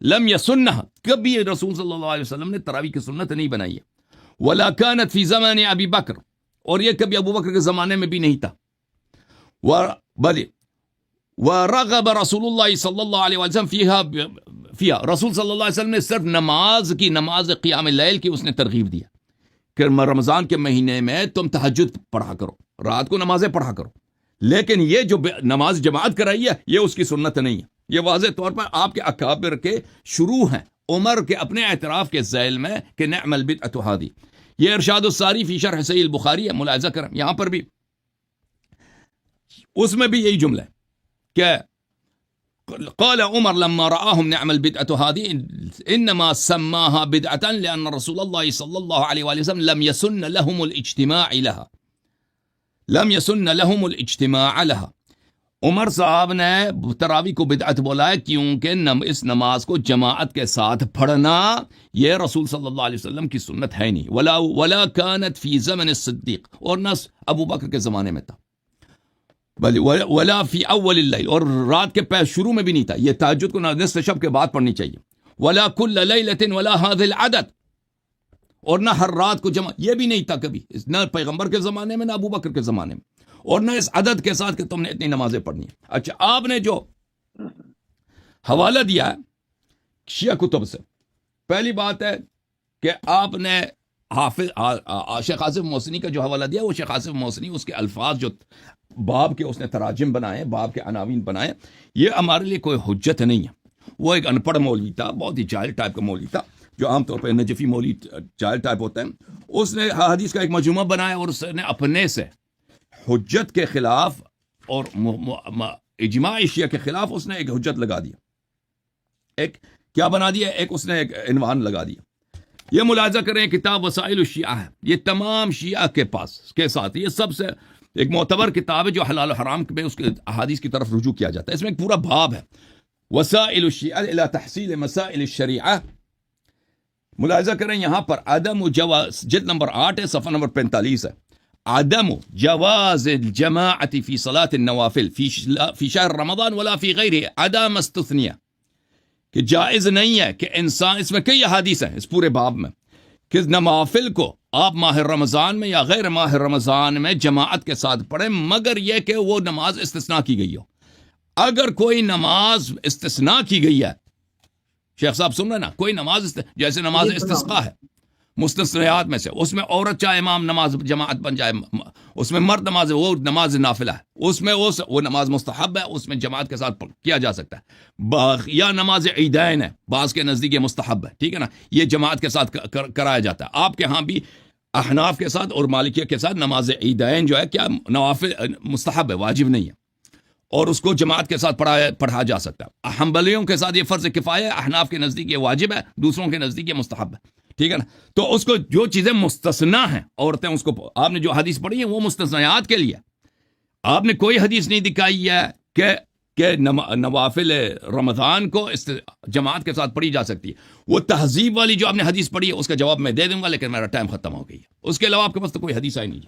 لم یسنها، کبھی رسول صلی اللہ علیہ وسلم نے تراویح کی سنت نہیں بنائی ہے. ولا كانت فی زمان ابی بکر، اور یہ کبھی ابو بکر کے زمانے میں بھی نہیں تھا. ورغب رسول اللہ صلی اللہ علیہ وسلم فیہا، رسول صلی اللہ علیہ وسلم نے صرف نماز قیام اللیل کی اس نے ترغیب دیا کہ رمضان کے مہینے میں تم تہجد پڑھا کرو، رات کو نمازیں پڑھا کرو. لیکن یہ جو نماز جماعت کرائی ہے یہ اس کی سنت نہیں ہے. یہ واضح طور پر آپ کے اکابر کے شروع ہیں، عمر کے اپنے اعتراف کے ذیل میں کہ نعم البدعۃ ہذی. یہ ارشاد الساری فی شرح صحیح البخاری ہے. ملاحظہ کریں یہاں پر بھی، اس میں بھی یہی جملہ ہے کہ قال عمر لما رآهم نعم البدعۃ هذه انما سماها بدعة لان رسول الله صلی اللہ علیہ وآلہ وسلم لم يسن لهم الاجتماع لها. عمر صاحب نے تراویح کو بدعت بولا ہے کیونکہ اس نماز کو جماعت کے ساتھ پڑھنا یہ رسول صلی اللہ علیہ وسلم کی سنت ہے نہیں. ولا كانت فی زمن الصدیق، اور نہ ابو بکر کے زمانے میں تھا. ولا فی اول اللیل، اور رات کے شروع میں بھی نہیں تھا. یہ تہجد کو نصف شب کے بعد پڑھنی چاہیے. ولا کل لیلۃ ولا هذا العدد، اور نہ ہر رات کو جمع، یہ بھی نہیں تھا کبھی، نہ پیغمبر کے زمانے میں نہ ابو بکر کے زمانے میں، اور نہ اس عدد کے ساتھ کہ تم نے اتنی نمازیں پڑھنی ہیں. اچھا، آپ نے جو حوالہ دیا ہے شیعہ کتب سے، پہلی بات ہے کہ آپ نے شیخ آصف محسنی کا جو حوالہ دیا، وہ شیخ آصف محسنی اس کے الفاظ جو باب کے اس نے تراجم بنائے، باب کے عناوین بنائے، یہ ہمارے لیے کوئی حجت نہیں ہے. وہ ایک ان پڑھ مولوی تھا، بہت ہی جاہل ٹائپ کا مولوی تھا، جو عام طور پہ نجفی مولوی جاہل ٹائپ ہوتا ہے. اس نے حدیث کا ایک مجموعہ بنایا اور اس نے اپنے سے حجت کے خلاف اور اجماع شیعہ کے خلاف اس نے ایک حجت لگا دیا. ایک کیا بنا دیا؟ ایک اس نے ایک عنوان لگا دیا. یہ ملاحظہ کریں، کتاب وسائل الشیعہ ہے، یہ تمام شیعہ کے پاس کے ساتھ یہ سب سے ایک معتبر کتاب ہے جو حلال و حرام میں اس کے احادیث کی طرف رجوع کیا جاتا ہے. اس میں ایک پورا باب ہے، وسائل الشیعہ الی تحصیل مسائل الشریعہ. ملاحظہ کریں یہاں پر عدم جواز، جلد نمبر 8 ہے، صفحہ نمبر 45 ہے، عدم جواز الجماعة في صلاة النوافل في شهر رمضان ولا في غیره، عدم استثنیہ، کہ جائز نہیں ہے کہ انسان، اس میں کئی احادیث ہیں اس پورے باب میں، کہ نوافل کو آپ ماہ رمضان میں یا غیر ماہ رمضان میں جماعت کے ساتھ پڑھیں، مگر یہ کہ وہ نماز استثناء کی گئی ہو. اگر کوئی نماز استثناء کی گئی ہے، شیخ صاحب سن رہے نا، کوئی نماز جیسے نماز استسقاء ہے مستثنیات میں سے، اس میں عورت چاہے امام نماز جماعت بن جائے، اس میں مرد نماز، وہ نماز نافلہ ہے، اس میں وہ نماز مستحب ہے، اس میں جماعت کے ساتھ کیا جا سکتا ہے. یا نماز عیدین ہے، بعض کے نزدیک یہ مستحب ہے، ٹھیک ہے نا، یہ جماعت کے ساتھ کرایا جاتا ہے. آپ کے ہاں بھی احناف کے ساتھ اور مالکیہ کے ساتھ نماز عیدین جو ہے کیا نوافل مستحب ہے، واجب نہیں ہے. اور اس کو جماعت کے ساتھ پڑھا جا سکتا ہے. حنبلیوں کے ساتھ یہ فرض کفایہ ہے، احناف کے نزدیک یہ واجب ہے، دوسروں کے نزدیک یہ مستحب ہے. ٹھیک ہے نا. تو اس کو جو چیزیں مستثنا ہیں عورتیں، اس کو آپ نے جو حدیث پڑھی ہے وہ مستثنیات کے لیے. آپ نے کوئی حدیث نہیں دکھائی ہے کہ نوافل رمضان کو جماعت کے ساتھ پڑھی جا سکتی ہے. وہ تہذیب والی جو آپ نے حدیث پڑھی ہے اس کا جواب میں دے دوں گا، لیکن میرا ٹائم ختم ہو گئی ہے. اس کے علاوہ آپ کے پاس تو کوئی حدیث آئی نہیں.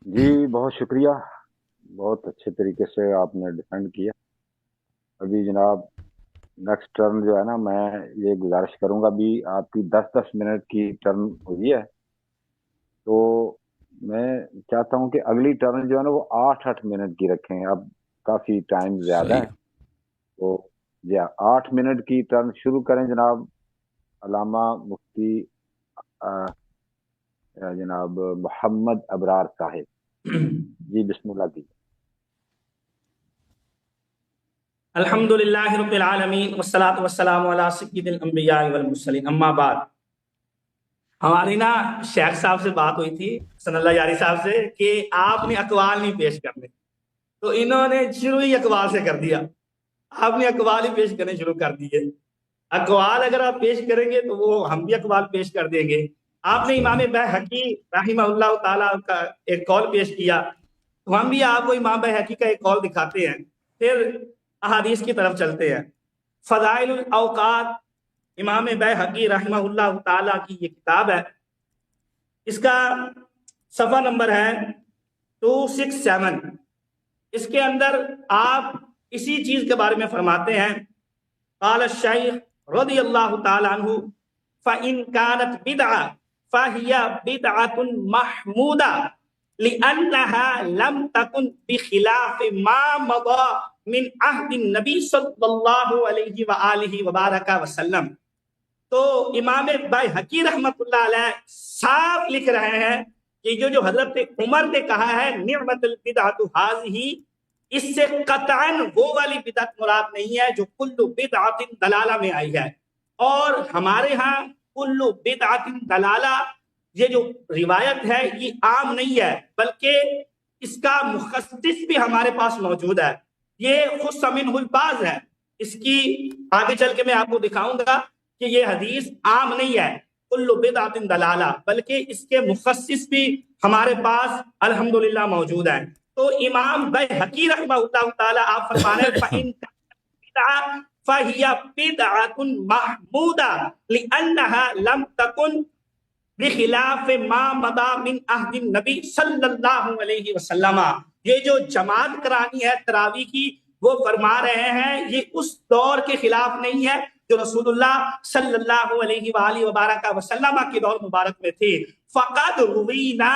جی بہت شکریہ، بہت اچھے طریقے سے آپ نے ڈیفینڈ کیا. ابھی جناب نیکسٹ ٹرن جو ہے نا، میں یہ گزارش کروں گا، ابھی آپ کی 10 منٹ کی ٹرن ہوئی ہے، تو میں چاہتا ہوں کہ اگلی ٹرن جو ہے نا وہ 8 منٹ کی رکھیں. اب کافی ٹائم زیادہ ہے، تو 8 منٹ کی ٹرن شروع کریں جناب. علامہ مفتی جناب محمد ابرار صاحب، جی بسم اللہ کی. الحمدللہ رب العالمین والصلاة والسلام علی سید الانبیاء والمرسلین، اما بعد. ہماری نا شیخ صاحب سے بات ہوئی تھی، حسن اللہ یاری صاحب سے، کہ آپ نے اقوال نہیں پیش کرنے، تو انہوں نے شروع ہی اقوال سے کر دیا. آپ نے اقوال ہی پیش کرنے شروع کر دیے. اقوال اگر آپ پیش کریں گے تو وہ ہم بھی اقوال پیش کر دیں گے. آپ نے امام بیہقی رحمہ اللہ تعالیٰ کا ایک قول پیش کیا، تو ہم بھی آپ کو امام بیہقی کا ایک قول دکھاتے ہیں، پھر احادیث کی طرف چلتے ہیں. فضائل الاوقات امام بیہقی رحمہ اللہ تعالیٰ کی یہ کتاب ہے. اس کا صفحہ نمبر ہے 267. اس کے اندر آپ اسی چیز کے بارے میں فرماتے ہیں، قال الشیخ رضی اللہ تعالیٰ عنہ فَإِن كَانَتْ بِدْعَةٌ فَهِيَ بِدْعَةٌ مَحْمُودَةٌ لِأَنَّهَا لَمْ تَكُنْ بِخِلَافِ مَا مَضَى من عہد النبی صلی اللہ علیہ وآلہ وبارک وسلم. تو امام بیہقی رحمۃ اللہ علیہ صاف لکھ رہے ہیں کہ جو حضرت عمر نے کہا ہے نعمت البدعۃ ھذہ، اس سے قطعاً وہ والی بدعت مراد نہیں ہے جو کل بدعۃ دلالہ میں آئی ہے. اور ہمارے ہاں کل بدعۃ دلالہ یہ جو روایت ہے یہ عام نہیں ہے، بلکہ اس کا مخصص بھی ہمارے پاس موجود ہے. یہ خص منہ البعض ہے. اس کی آگے چل کے میں آپ کو دکھاؤں گا کہ یہ حدیث عام نہیں ہے کل بدعۃ دلالہ، بلکہ اس کے مخصص بھی ہمارے پاس الحمدللہ موجود ہیں. تو امام بیہقی رحمہ اللہ تعالی آپ فرمانے فَإِن بِدْعَةٌ فَهِيَ بِدْعَةٌ مَحْمُودَةٌ لِأَنَّهَا لَمْ تَكُنْ بخلاف ما مضى من عہد النبی صلی اللہ علیہ وسلم. یہ جو جماعت کرانی ہے تراویح کی، وہ فرما رہے ہیں یہ اس دور کے خلاف نہیں ہے جو رسول اللہ صلی اللہ علیہ وآلہ وبارک وسلم کے دور مبارک میں تھی. فقد روینا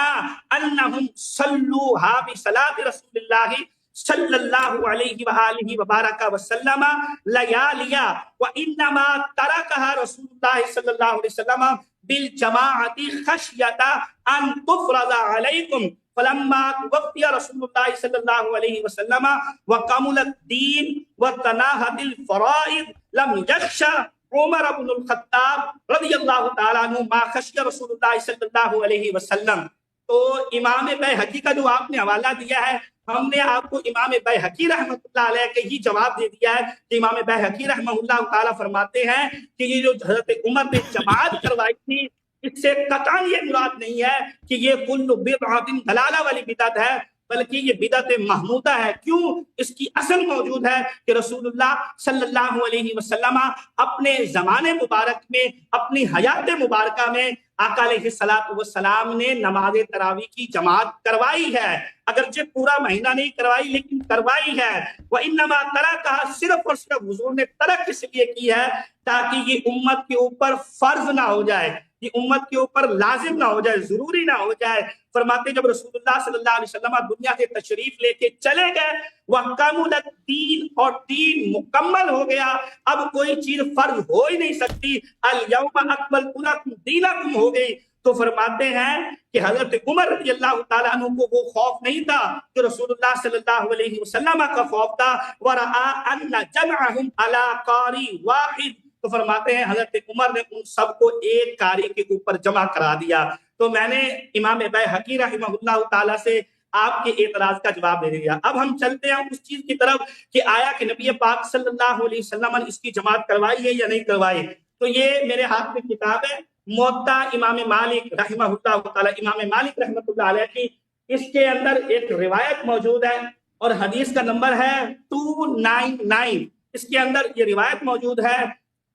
انہم صلوها بصلاة رسول اللہ صلی اللہ علیہ وآلہ وبارک وسلم لیالیا وانما ترکها رسول اللہ صلی اللہ علیہ وسلم بالجماعت خشیت ان تفرض علیکم فلما توفی رسول اللہ صلی اللہ علیہ وسلم وکمل الدین وتناہت الفرائض لم یخش عمر بن الخطاب رضی اللہ تعالیٰ عنہ ما خشی رسول اللہ صلی اللہ علیہ وسلم. تو امام بیہقی کا جو آپ نے حوالہ دیا ہے، ہم نے آپ کو امام بیہقی رحمۃ اللہ علیہ کا ہی جواب دے دیا ہے کہ امام بیہقی رحمہ اللہ تعالیٰ فرماتے ہیں کہ یہ جو حضرت عمر نے جماعت کروائی تھی، اس سے قطعاً یہ مراد نہیں ہے کہ یہ کل بدعۃ دلالہ والی بدعت ہے، بلکہ یہ بدعت محمودہ ہے. کیوں؟ اس کی اصل موجود ہے کہ رسول اللہ صلی اللہ علیہ وسلم اپنے زمانے مبارک میں، اپنی حیات مبارکہ میں آقا علیہ السلام نے نماز تراویح کی جماعت کروائی ہے. اگرچہ پورا مہینہ نہیں کروائی لیکن کروائی ہے. وَإِنَّمَا تَرَكَهَا صرف اور صرف حضور نے ترک اس لیے کی ہے تاکہ یہ امت کے اوپر فرض نہ ہو جائے، یہ امت کے اوپر لازم نہ ہو جائے، ضروری نہ ہو جائے. فرماتے جب رسول اللہ صلی اللہ علیہ وسلم دنیا سے تشریف لے کے چلے گئے، وَقَمُلَ الدِّينُ اور دین مکمل ہو گیا، اب کوئی چیز فرض ہو ہی نہیں سکتی. الْيَوْمَ أَكْمَلْتُ لَكُمْ دِينَكُمْ ہو گئی. تو فرماتے ہیں کہ حضرت عمر رضی اللہ تعالیٰ عنہ کو وہ خوف نہیں تھا جو رسول اللہ صلی اللہ علیہ وسلم کا خوف تھا. وَرَآ أَنَّ جَمْعَهُمْ عَلَىٰ قَارِئٍ وَاحِدٍ تو فرماتے ہیں حضرت عمر نے ان سب کو ایک قاری کے اوپر جمع کرا دیا. تو میں نے امام بیہقی رحمہ اللہ تعالیٰ سے آپ کے اعتراض کا جواب دے دیا. اب ہم چلتے ہیں اس چیز کی طرف کہ آیا کہ نبی پاک صلی اللہ علیہ وسلم نے اس کی جماعت کروائی ہے یا نہیں کروائی. تو یہ میرے ہاتھ میں کتاب ہے موطا امام مالک رحمہ اللہ تعالیٰ. امام مالک رحمۃ اللہ علیہ کی اس کے اندر ایک روایت موجود ہے اور حدیث کا نمبر ہے 299. اس کے اندر یہ روایت موجود ہے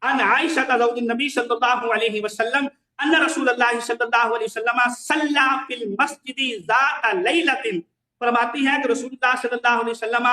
ان عائشہ زوج النبی صلی اللہ علیہ وسلم ان رسول اللہ صلی اللہ علیہ وسلم صلی فی المسجد ذات لیلۃ. فرماتی ہیں کہ رسول اللہ صلی اللہ علیہ وسلم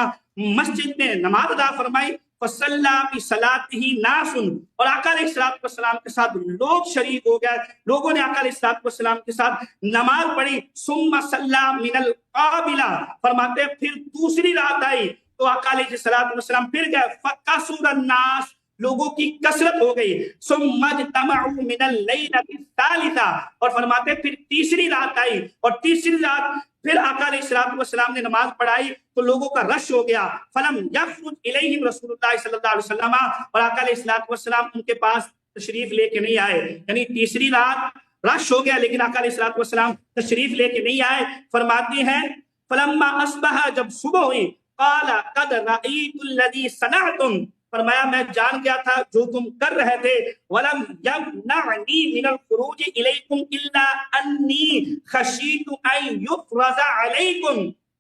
مسجد میں نماز ادا فرمائی. فصلی بصلاتہ ناس, اور آقا علیہ الصلوۃ والسلام کے ساتھ لوگ شریک ہو گئے, لوگوں نے آقا علیہ الصلوۃ والسلام کے ساتھ نماز پڑھی. ثم صلی من القابلہ, فرماتے ہیں پھر دوسری رات آئی تو آقا علیہ الصلوۃ والسلام پھر گئے. فکثر الناس, لوگوں کی کثرت ہو گئی. ثم اجتمعوا من اللیلۃ الثالثہ, اور فرماتے ہیں پھر تیسری رات آئی اور تیسری رات پھر آقا علیہ الصلوۃ والسلام نے نماز پڑھائی تو لوگوں کا رش ہو گیا. فلم یخرج الیہم رسول اللہ صلی اللہ علیہ وسلم, اور آقا علیہ الصلوۃ والسلام ان کے پاس تشریف لے کے نہیں آئے. یعنی تیسری رات رش ہو گیا لیکن آقا علیہ الصلوۃ والسلام تشریف لے کے نہیں آئے. فرماتی ہیں فلما اصبح, جب صبح ہوئی, قال قد رأیت الذی صنعتم, فرمایا میں جان گیا تھا جو تم کر رہے تھے. وَلَمْ يَمْنَعْنِي مِنَ الْخُرُوجِ إِلَيْكُمْ إِلَّا أَنِّي خَشِيتُ أَن يُفْرَضَ عَلَيْكُمْ,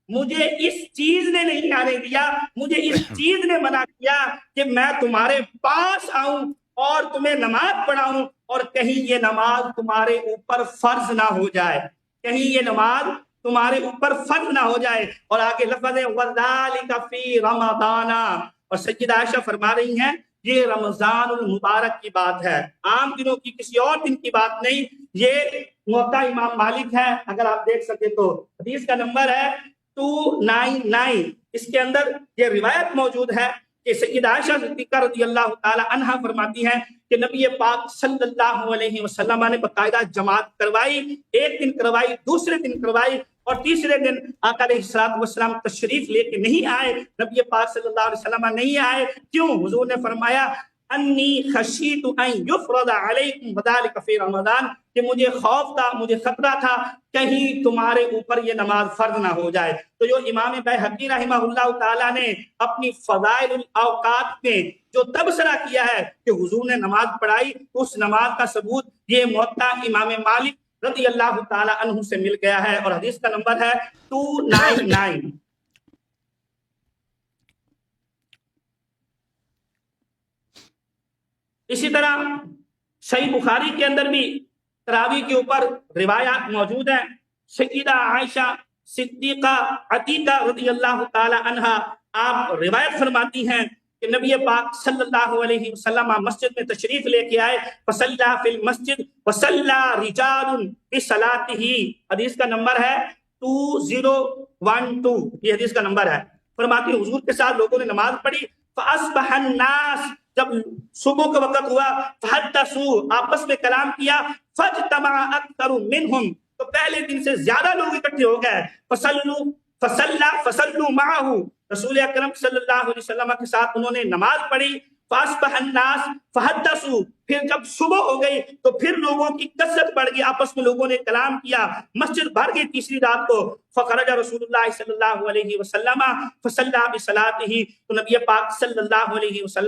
مجھے اس چیز نے نہیں آنے دیا, مجھے اس چیز نے منع کیا کہ میں تمہارے پاس آؤں اور تمہیں نماز پڑھاؤں اور کہیں یہ نماز تمہارے اوپر فرض نہ ہو جائے, کہیں یہ نماز تمہارے اوپر فرض نہ ہو جائے. اور آگے لفظ ہے وَذَلِكَ فِي رَمَضَانَ, اور سیدہ عائشہ فرما رہی ہیں یہ رمضان المبارک کی بات ہے, عام دنوں کی کسی اور دن کی بات نہیں. یہ موطا امام مالک ہے, اگر آپ دیکھ سکے تو حدیث کا نمبر ہے 299. اس کے اندر یہ روایت موجود ہے کہ سیدہ عائشہ صدیقہ رضی اللہ تعالی عنہا فرماتی ہیں کہ نبی پاک صلی اللہ علیہ وسلم نے باقاعدہ جماعت کروائی, ایک دن کروائی, دوسرے دن کروائی, اور تیسرے دن آقا علیہ الصلوۃ والسلام تشریف لے کے نہیں آئے. نبی پاک صلی اللہ علیہ وسلم نہیں آئے. کیوں؟ حضور نے فرمایا انی خشیت ان یفرض علیکم وذلک فی رمضان, کہ مجھے خوف تھا, مجھے خطرہ تھا کہیں تمہارے اوپر یہ نماز فرض نہ ہو جائے. تو جو امام بیہقی رحمہ اللہ تعالیٰ نے اپنی فضائل الاوقات میں جو تبصرہ کیا ہے کہ حضور نے نماز پڑھائی, اس نماز کا ثبوت یہ موطا امام مالک رضی اللہ تعالی عنہ سے مل گیا ہے, اور حدیث کا نمبر ہے 299. اسی طرح صحیح بخاری کے اندر بھی تراویح کے اوپر روایات موجود ہیں. سیدہ عائشہ صدیقہ عتیقہ رضی اللہ تعالی عنہا آپ روایت فرماتی ہیں کہ نبی پاک صلی اللہ علیہ وسلم مسجد میں تشریف لے کے آئے. فصلی فی المسجد وصلی رجال بصلاتہ, حدیث کا نمبر ہے 2012, یہ حدیث کا نمبر ہے. فرماتی ہیں حضور کے ساتھ لوگوں نے نماز پڑھی. فاصبح الناس, جب صبح کا وقت ہوا, فحدثوا, آپس میں کلام کیا. فاجتمع اکثر منہم, تو پہلے دن سے زیادہ لوگ اکٹھے ہو گئے. فصلوا معه, رسول اکرم صلی اللہ علیہ وسلم کے ساتھ انہوں نے نماز پڑھی. فاصبح الناس فحدثوا, پھر جب صبح ہو گئی تو پھر لوگوں کی کثرت بڑھ گئی, آپس میں لوگوں نے کلام کیا, مسجد بھر گئی تیسری رات کو. فخرج رسول اللہ صلی اللہ علیہ وسلم فصلی بصلاتہ, تو نبی پاک صلی اللہ علیہ وسلم